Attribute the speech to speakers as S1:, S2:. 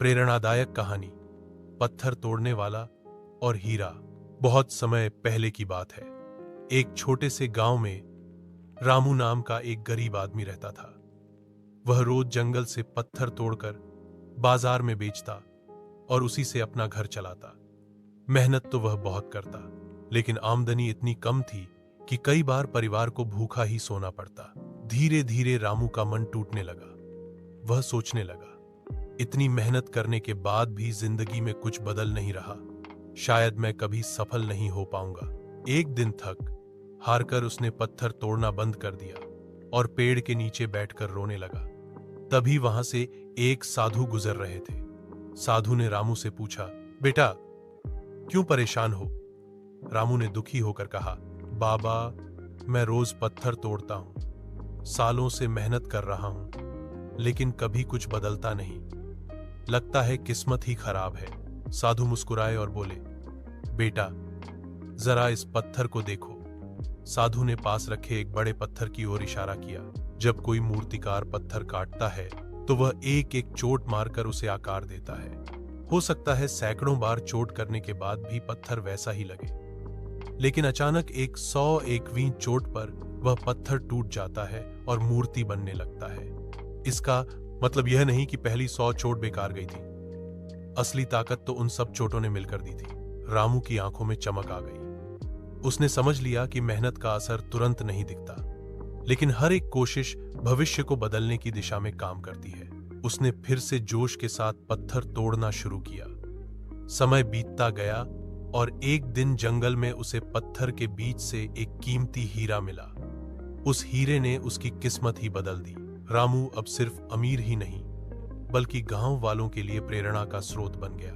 S1: प्रेरणादायक कहानी, पत्थर तोड़ने वाला और हीरा। बहुत समय पहले की बात है। एक छोटे से गांव में रामू नाम का एक गरीब आदमी रहता था। वह रोज जंगल से पत्थर तोड़कर बाजार में बेचता और उसी से अपना घर चलाता। मेहनत तो वह बहुत करता, लेकिन आमदनी इतनी कम थी कि कई बार परिवार को भूखा ही सोना पड़ता। धीरे धीरे रामू का मन टूटने लगा। वह सोचने लगा, इतनी मेहनत करने के बाद भी जिंदगी में कुछ बदल नहीं रहा। शायद मैं कभी सफल नहीं हो पाऊंगा। एक दिन थक हारकर उसने पत्थर तोड़ना बंद कर दिया और पेड़ के नीचे बैठकर रोने लगा। तभी वहां से एक साधु गुजर रहे थे। साधु ने रामू से पूछा, बेटा क्यों परेशान हो? रामू ने दुखी होकर कहा, बाबा मैं रोज पत्थर तोड़ता हूं, सालों से मेहनत कर रहा हूं, लेकिन कभी कुछ बदलता नहीं। लगता है किस्मत ही खराब है। साधु मुस्कुराए और बोले, बेटा जरा इस पत्थर को देखो। साधु ने पास रखे एक बड़े पत्थर की ओर इशारा किया। जब कोई मूर्तिकार पत्थर काटता है तो वह एक एक चोट मारकर उसे आकार देता है। हो सकता है सैकड़ों बार चोट करने के बाद भी पत्थर वैसा ही लगे, लेकिन अचानक एक 101वीं चोट पर वह पत्थर टूट जाता है और मूर्ति बनने लगता है। इसका मतलब यह नहीं कि पहली 100 चोट बेकार गई थी। असली ताकत तो उन सब चोटों ने मिलकर दी थी। रामू की आंखों में चमक आ गई। उसने समझ लिया कि मेहनत का असर तुरंत नहीं दिखता, लेकिन हर एक कोशिश भविष्य को बदलने की दिशा में काम करती है। उसने फिर से जोश के साथ पत्थर तोड़ना शुरू किया। समय बीतता गया और एक दिन जंगल में उसे पत्थर के बीच से एक कीमती हीरा मिला। उस हीरे ने उसकी किस्मत ही बदल दी। रामू अब सिर्फ अमीर ही नहीं, बल्कि गांव वालों के लिए प्रेरणा का स्रोत बन गया।